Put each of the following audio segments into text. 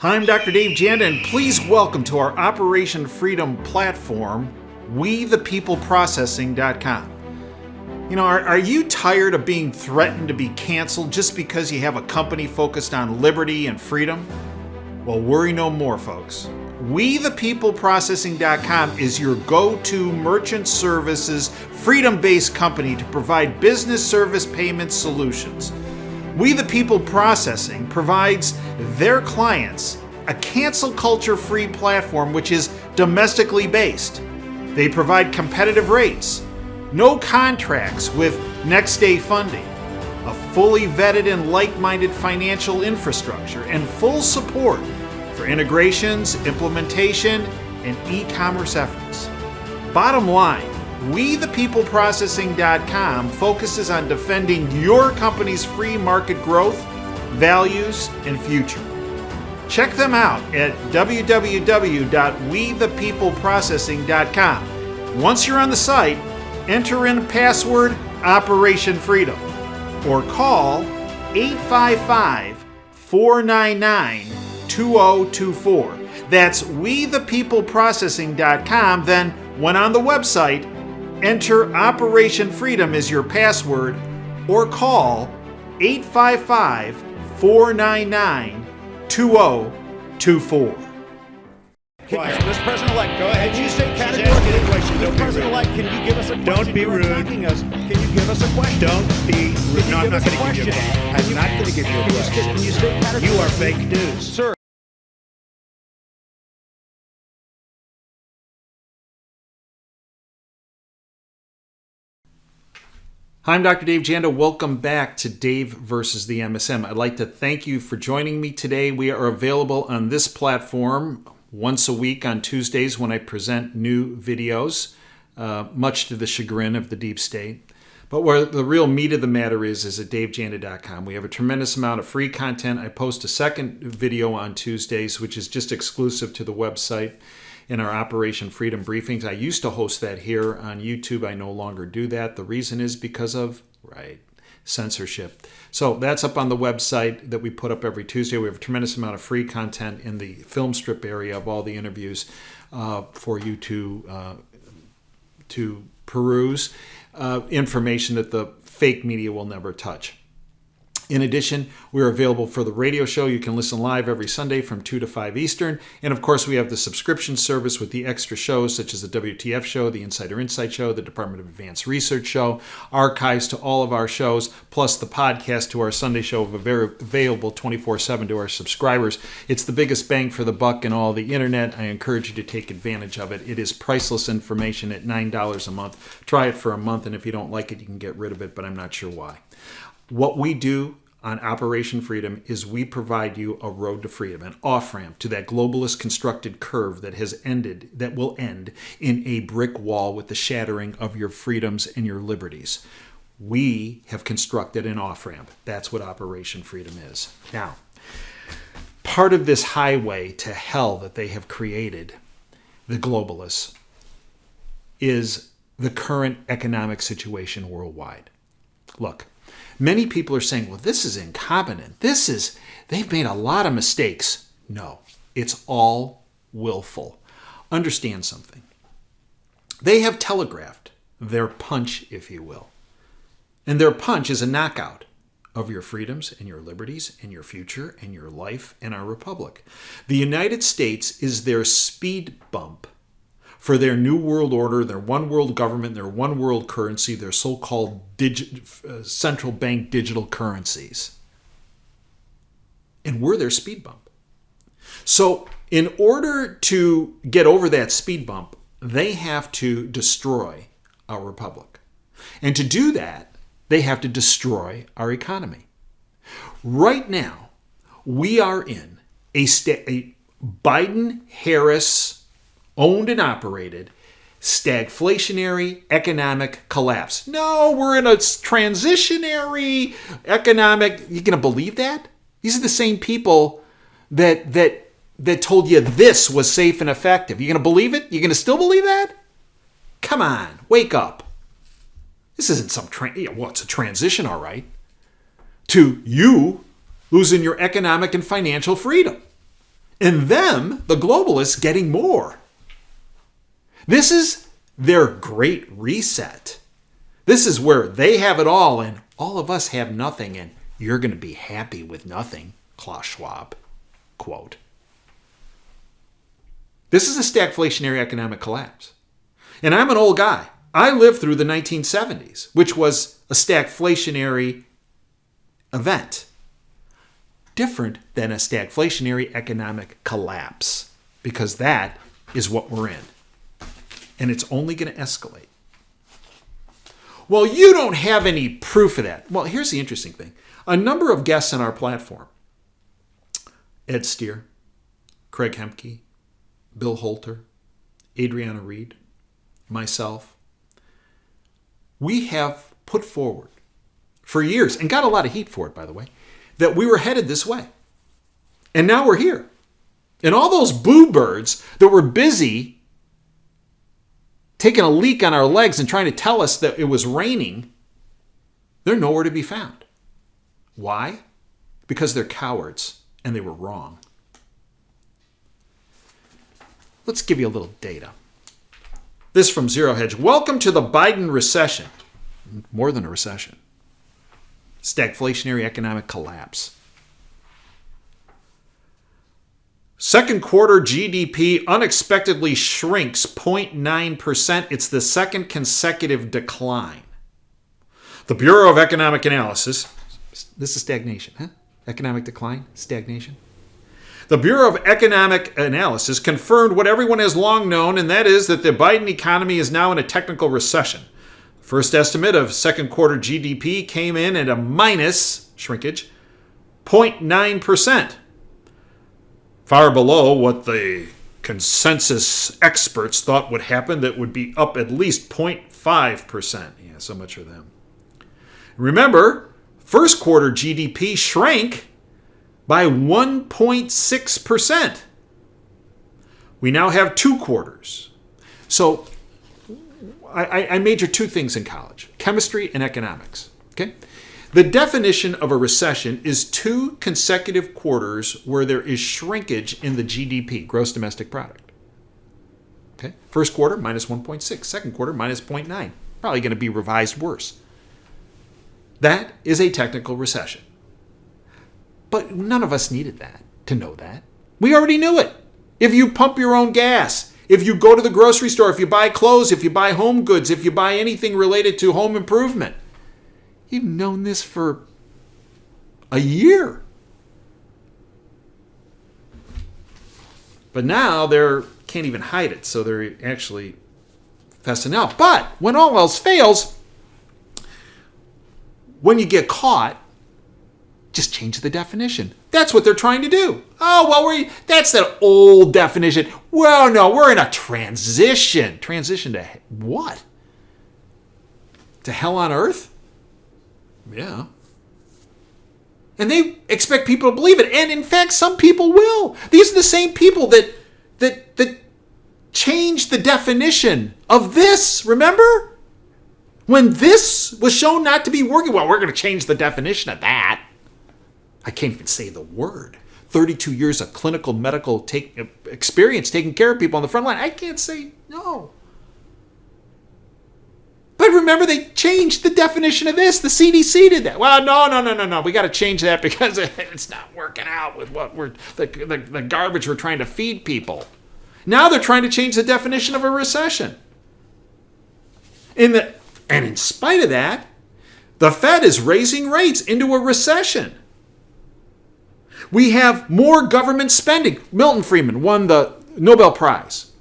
Hi, I'm Dr. Dave Janda, and please welcome to our Operation Freedom platform, WeThePeopleProcessing.com. You know, are you tired of being threatened to be canceled just because you have a company focused on liberty and freedom? Well, worry no more, folks. WeThePeopleProcessing.com is your go-to merchant services, freedom-based company to provide business service payment solutions. We the People Processing provides their clients a cancel culture-free platform which is domestically based. They provide competitive rates, no contracts with next-day funding, a fully vetted and like-minded financial infrastructure, and full support for integrations, implementation, and e-commerce efforts. Bottom line, WeThePeopleProcessing.com focuses on defending your company's free market growth, values, and future. Check them out at www.WeThePeopleProcessing.com. Once you're on the site, enter in password Operation Freedom or call 855-499-2024. That's WeThePeopleProcessing.com. Then, when on the website, enter Operation Freedom as your password or call 855-499-2024. Mr. President-elect, go ahead. Can you state She's categorically? asking a question. Mr. President-elect, can you give us a question? Don't be You are rude. attacking us. Can you give us a question? Don't be rude. No, I'm not going to give you a question. question. I'm not going to give you a question. Can you state categorically? You are fake news. Sir. Hi, I'm Dr. Dave Janda. Welcome back to Dave versus the MSM. I'd like to thank you for joining me today. We are available on this platform once a week on Tuesdays when I present new videos, much to the chagrin of the deep state. But where the real meat of the matter is at davejanda.com. We have a tremendous amount of free content. I post a second video on Tuesdays, which is just exclusive to the website in our Operation Freedom briefings. I used to host that here on YouTube. I no longer do that. The reason is because of, censorship. So that's up on the website that we put up every Tuesday. We have a tremendous amount of free content in the film strip area of all the interviews for you to peruse, information that the fake media will never touch. In addition, we're available for the radio show. You can listen live every Sunday from 2 to 5 Eastern. And of course, we have the subscription service with the extra shows such as the WTF show, the Insider Insight show, the Department of Advanced Research show, archives to all of our shows, plus the podcast to our Sunday show available 24/7 to our subscribers. It's the biggest bang for the buck in all the internet. I encourage you to take advantage of it. It is priceless information at $9 a month. Try it for a month, and if you don't like it, you can get rid of it, but I'm not sure why. What we do on Operation Freedom is we provide you a road to freedom, an off-ramp to that globalist constructed curve that will end in a brick wall with the shattering of your freedoms and your liberties. We have constructed an off-ramp. That's what Operation Freedom is. Now, part of this highway to hell that they have created, the globalists, is the current economic situation worldwide. Look, many people are saying, well, this is incompetent. They've made a lot of mistakes. No, it's all willful. Understand something. They have telegraphed their punch, if you will. And their punch is a knockout of your freedoms and your liberties and your future and your life and our republic. The United States is their speed bump for their new world order, their one world government, their one world currency, their so-called central bank digital currencies. And we're their speed bump. So in order to get over that speed bump, they have to destroy our republic. And to do that, they have to destroy our economy. Right now, we are in a Biden-Harris owned and operated stagflationary economic collapse. No, we're in a transitionary economic. You gonna believe that? These are the same people that told you this was safe and effective. You gonna believe it? You gonna still believe that? Come on, wake up. This isn't some it's a transition, all right, to you losing your economic and financial freedom. And them, the globalists, getting more. This is their great reset. This is where they have it all and all of us have nothing, and you're going to be happy with nothing, Klaus Schwab quote. This is a stagflationary economic collapse. And I'm an old guy. I lived through the 1970s, which was a stagflationary event. Different than a stagflationary economic collapse, because that is what we're in. And it's only going to escalate. Well, you don't have any proof of that. Well, here's the interesting thing. A number of guests on our platform, Ed Steer, Craig Hemke, Bill Holter, Adriana Reed, myself, we have put forward for years, and got a lot of heat for it, by the way, that we were headed this way. And now we're here. And all those boo birds that were busy taking a leak on our legs and trying to tell us that it was raining, they're nowhere to be found. Why? Because they're cowards and they were wrong. Let's give you a little data. This from Zero Hedge. Welcome to the Biden recession. More than a recession. Stagflationary economic collapse. Second quarter GDP unexpectedly shrinks 0.9%. It's the second consecutive decline. The Bureau of Economic Analysis, this is stagnation, huh? Economic decline, stagnation. The Bureau of Economic Analysis confirmed what everyone has long known, and that is that the Biden economy is now in a technical recession. First estimate of second quarter GDP came in at a minus, shrinkage, 0.9%. Far below what the consensus experts thought would happen, that would be up at least 0.5%. Yeah, so much for them. Remember, first quarter GDP shrank by 1.6%. We now have 2 quarters. So I majored 2 things in college, chemistry and economics. Okay? The definition of a recession is 2 consecutive quarters where there is shrinkage in the GDP, gross domestic product. Okay? First quarter, minus 1.6. Second quarter, minus 0.9. Probably going to be revised worse. That is a technical recession. But none of us needed that to know that. We already knew it. If you pump your own gas, if you go to the grocery store, if you buy clothes, if you buy home goods, if you buy anything related to home improvement, you've known this for a year. But now they can't even hide it, so they're actually fessing out. But when all else fails, when you get caught, just change the definition. That's what they're trying to do. Oh, well, that's that old definition. Well, no, we're in a transition. Transition to what? To hell on earth? Yeah. And they expect people to believe it. And in fact, some people will. These are the same people that changed the definition of this, remember? When this was shown not to be working, well, we're going to change the definition of that. I can't even say the word. 32 years of clinical medical experience taking care of people on the front line. I can't say no. But remember, they changed the definition of this. The CDC did that. Well, no. We got to change that because it's not working out with what the garbage we're trying to feed people. Now they're trying to change the definition of a recession. And in spite of that, the Fed is raising rates into a recession. We have more government spending. Milton Friedman won the Nobel Prize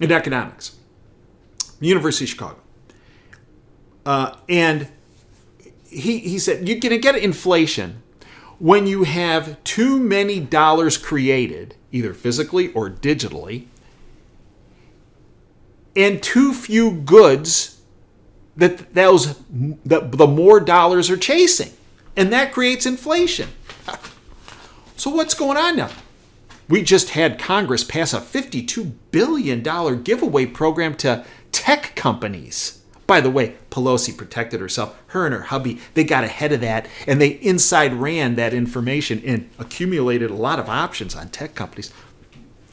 in economics, University of Chicago. And he said, you're going to get inflation when you have too many dollars created, either physically or digitally, and too few goods that the more dollars are chasing. And that creates inflation. So what's going on now? We just had Congress pass a $52 billion giveaway program to tech companies. By the way, Pelosi protected herself. Her and her hubby, they got ahead of that, and they inside ran that information and accumulated a lot of options on tech companies.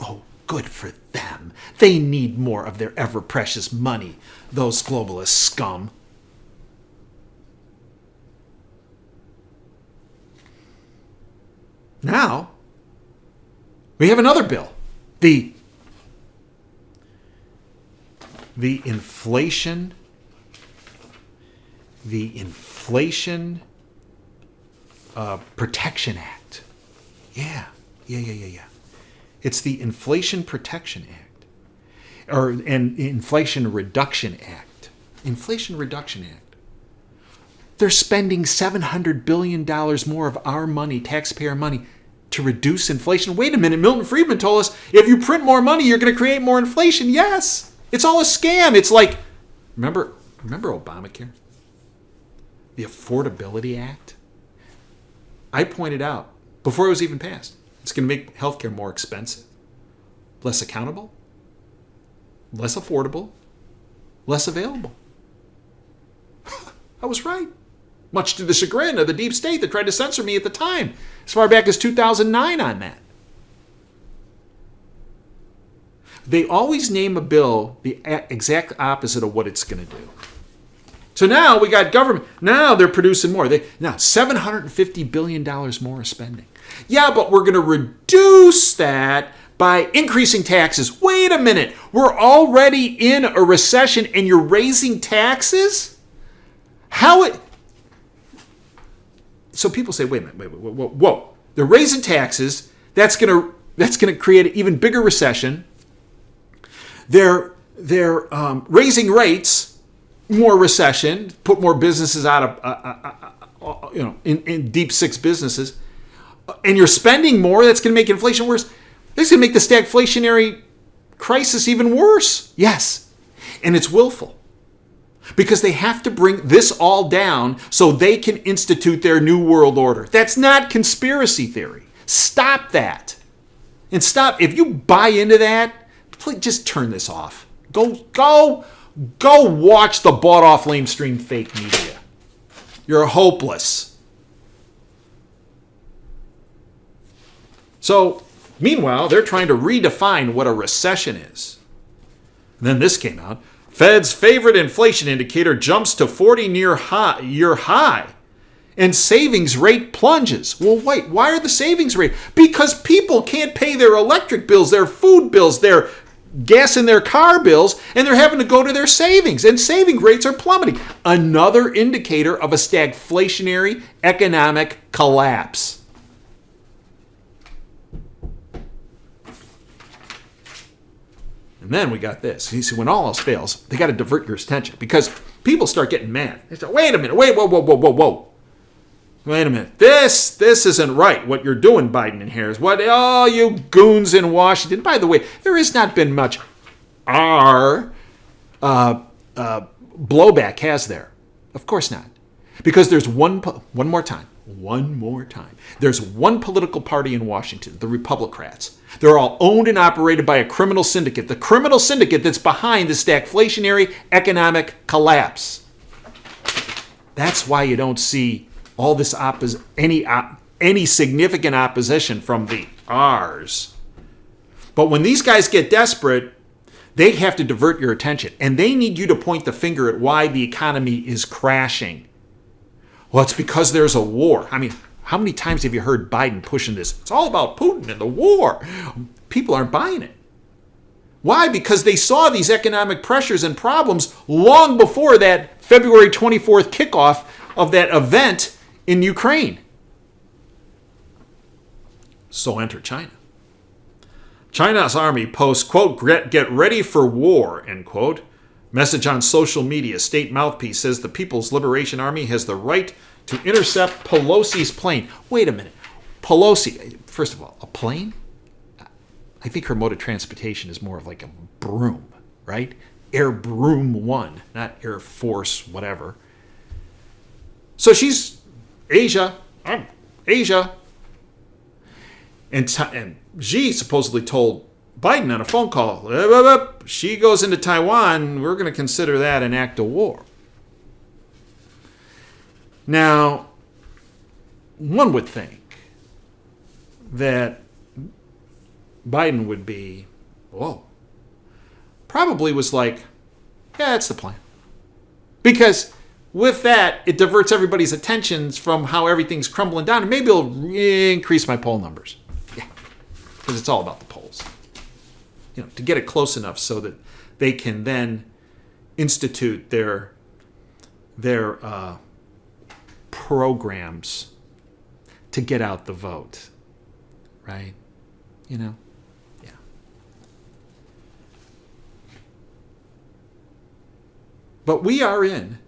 Oh, good for them. They need more of their ever-precious money, those globalist scum. Now, we have another bill. The Inflation Protection Act. Yeah. It's the Inflation Protection Act, and Inflation Reduction Act. Inflation Reduction Act. They're spending $700 billion more of our money, taxpayer money, to reduce inflation. Wait a minute, Milton Friedman told us if you print more money, you're going to create more inflation. Yes, it's all a scam. It's like, remember Obamacare? The Affordability Act? I pointed out, before it was even passed, it's going to make healthcare more expensive, less accountable, less affordable, less available. I was right. Much to the chagrin of the deep state that tried to censor me at the time, as far back as 2009 on that. They always name a bill the exact opposite of what it's going to do. So now we got government. Now they're producing more. Now $750 billion more spending. Yeah, but we're going to reduce that by increasing taxes. Wait a minute. We're already in a recession and you're raising taxes? So people say, wait a minute, whoa. They're raising taxes. That's going to create an even bigger recession. They're raising rates, more recession, put more businesses out of in deep six businesses, and you're spending more. That's going to make inflation worse. This is going to make the stagflationary crisis even worse. Yes, and it's willful. Because they have to bring this all down so they can institute their new world order. That's not conspiracy theory. Stop that. And stop. If you buy into that, please just turn this off. Go watch the bought-off lamestream fake media. You're hopeless. So, meanwhile, they're trying to redefine what a recession is. And then this came out. Fed's favorite inflation indicator jumps to 40-year high, and savings rate plunges. Well, wait, why are the savings rate? Because people can't pay their electric bills, their food bills, their gas in their car bills, and they're having to go to their savings, and saving rates are plummeting. Another indicator of a stagflationary economic collapse. And then we got this. You see, when all else fails, they got to divert your attention because people start getting mad. They say, wait a minute, whoa. Wait a minute. This isn't right, what you're doing, Biden and Harris. Oh, you goons in Washington. By the way, there has not been much blowback, has there? Of course not. Because there's one more time. There's one political party in Washington, the Republicrats. They're all owned and operated by a criminal syndicate. The criminal syndicate that's behind the stagflationary economic collapse. That's why you don't see all this any significant opposition from the R's. But when these guys get desperate, they have to divert your attention. And they need you to point the finger at why the economy is crashing. Well, it's because there's a war. I mean, how many times have you heard Biden pushing this? It's all about Putin and the war. People aren't buying it. Why? Because they saw these economic pressures and problems long before that February 24th kickoff of that event in Ukraine. So enter China. China's army posts, quote, "Get ready for war," end quote. Message on social media. State mouthpiece says the People's Liberation Army has the right to intercept Pelosi's plane. Wait a minute. Pelosi, first of all, a plane? I think her mode of transportation is more of like a broom, right? Air Broom 1, not Air Force whatever. So she's Asia. And Xi supposedly told Biden on a phone call, she goes into Taiwan, we're going to consider that an act of war. Now, one would think that Biden would be, whoa, probably was like, yeah, that's the plan. Because with that, it diverts everybody's attentions from how everything's crumbling down, and maybe it'll increase my poll numbers. Yeah, because it's all about the polls. To get it close enough so that they can then institute their programs to get out the vote, right? Yeah. But we are in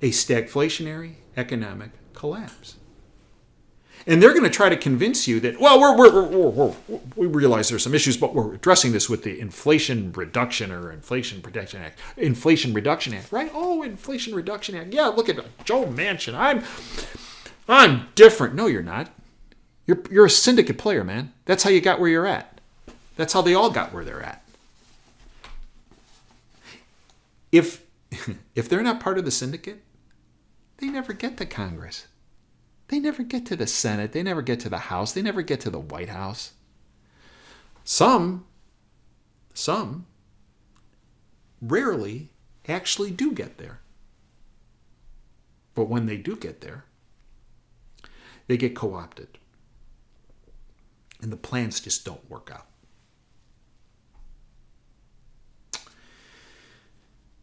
a stagflationary economic collapse. And they're going to try to convince you that, well, we realize there's some issues, but we're addressing this with the Inflation Reduction or Inflation Protection Act. Inflation Reduction Act, right? Oh, Inflation Reduction Act. Yeah, look at Joe Manchin. I'm different. No, you're not. You're a syndicate player, man. That's how you got where you're at. That's how they all got where they're at. If they're not part of the syndicate, they never get to Congress. They never get to the Senate. They never get to the House. They never get to the White House. Some rarely actually do get there. But when they do get there, they get co-opted. And the plans just don't work out.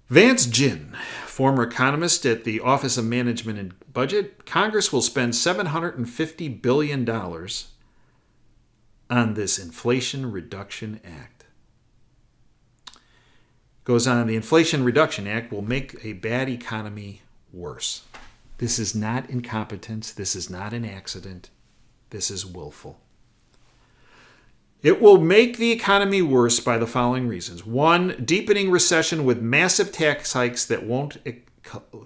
Vance Ginn, former economist at the Office of Management and Budget, Congress will spend $750 billion on this Inflation Reduction Act. Goes on, the Inflation Reduction Act will make a bad economy worse. This is not incompetence. This is not an accident. This is willful. It will make the economy worse by the following reasons. One, deepening recession with massive tax hikes that won't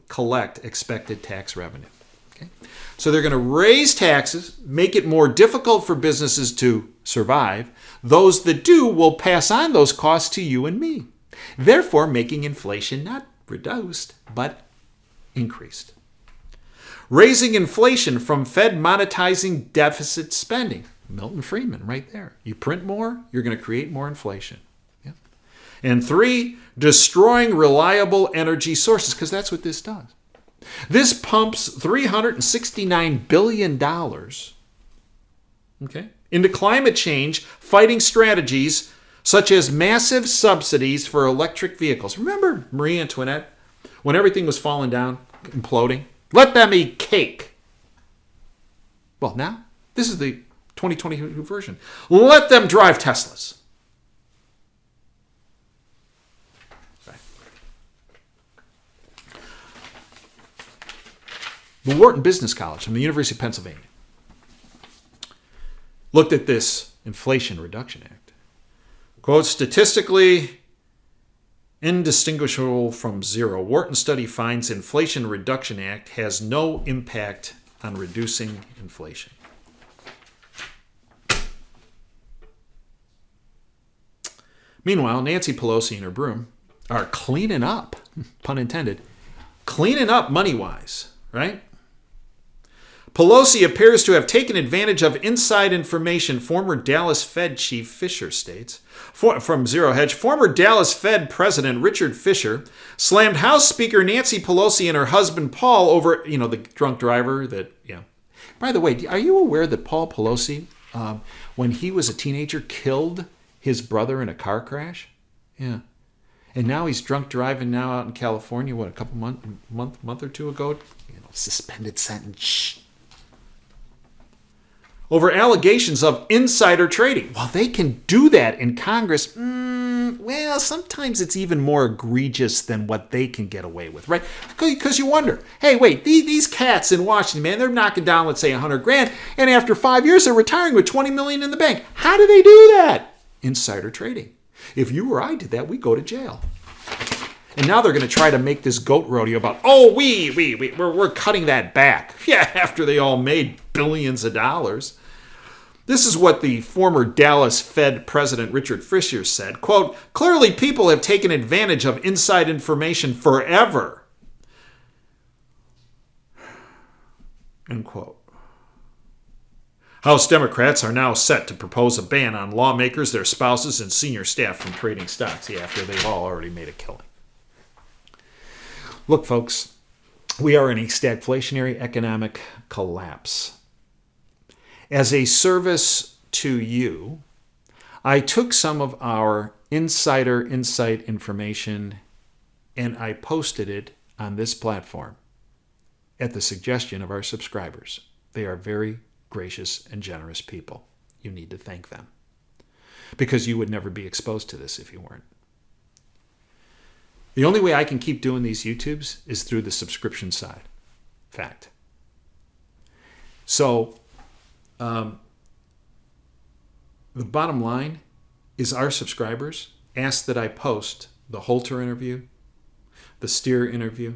collect expected tax revenue. Okay? So they're going to raise taxes, make it more difficult for businesses to survive. Those that do will pass on those costs to you and me, therefore making inflation not reduced, but increased. Raising inflation from Fed monetizing deficit spending. Milton Friedman right there. You print more, you're going to create more inflation. Yeah. And 3, destroying reliable energy sources, because that's what this does. This pumps $369 billion into climate change fighting strategies such as massive subsidies for electric vehicles. Remember Marie Antoinette? When everything was falling down, imploding? Let them eat cake. Well, now, this is the 2022 version. Let them drive Teslas. Right. The Wharton Business College from the University of Pennsylvania looked at this Inflation Reduction Act. Quote, statistically indistinguishable from zero, Wharton study finds Inflation Reduction Act has no impact on reducing inflation. Meanwhile, Nancy Pelosi and her broom are cleaning up, pun intended, cleaning up money-wise, right? Pelosi appears to have taken advantage of inside information, former Dallas Fed chief Fisher states. From Zero Hedge, former Dallas Fed President Richard Fisher slammed House Speaker Nancy Pelosi and her husband Paul over, the drunk driver that, By the way, are you aware that Paul Pelosi, when he was a teenager, killed his brother in a car crash? Yeah. And now he's drunk driving now out in California, a couple month or two ago? Suspended sentence. Shh. Over allegations of insider trading. Well, they can do that in Congress. Well, sometimes it's even more egregious than what they can get away with, right? Because you wonder, hey, wait, these cats in Washington, man, they're knocking down, let's say, $100,000, and after 5 years, they're retiring with $20 million in the bank. How do they do that? Insider trading. If you or I did that, we'd go to jail. And now they're going to try to make this goat rodeo about, we're cutting that back. Yeah, after they all made billions of dollars. This is what the former Dallas Fed President Richard Fisher said. Quote, clearly people have taken advantage of inside information forever. End quote. House Democrats are now set to propose a ban on lawmakers, their spouses, and senior staff from trading stocks after they've all already made a killing. Look, folks, we are in a stagflationary economic collapse. As a service to you, I took some of our insider insight information and I posted it on this platform at the suggestion of our subscribers. They are very gracious and generous people. You need to thank them because you would never be exposed to this if you weren't. The only way I can keep doing these YouTubes is through the subscription side. Fact. So, the bottom line is our subscribers ask that I post the Holter interview, the Steer interview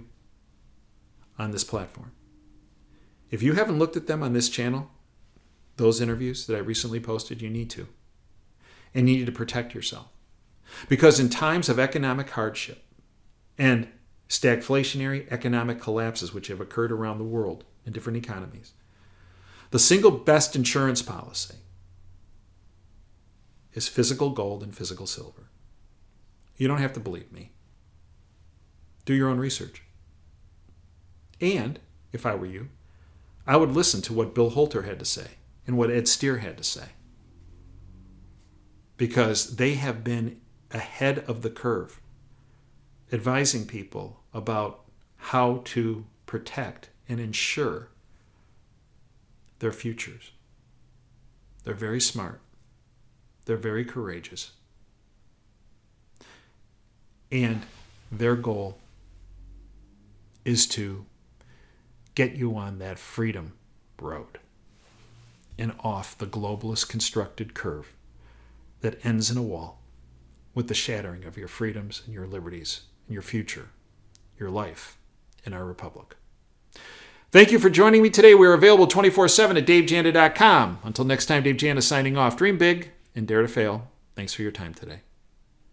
on this platform. If you haven't looked at them on this channel, those interviews that I recently posted, you need to. And you need to protect yourself. Because in times of economic hardship and stagflationary economic collapses which have occurred around the world in different economies, the single best insurance policy is physical gold and physical silver. You don't have to believe me. Do your own research. And, if I were you, I would listen to what Bill Holter had to say and what Ed Steer had to say. Because they have been ahead of the curve, advising people about how to protect and ensure their futures. They're very smart. They're very courageous. And their goal is to get you on that freedom road and off the globalist constructed curve that ends in a wall with the shattering of your freedoms and your liberties and your future, your life in our republic. Thank you for joining me today. We're available 24/7 at davejanda.com. Until next time, Dave Janda signing off. Dream big and dare to fail. Thanks for your time today.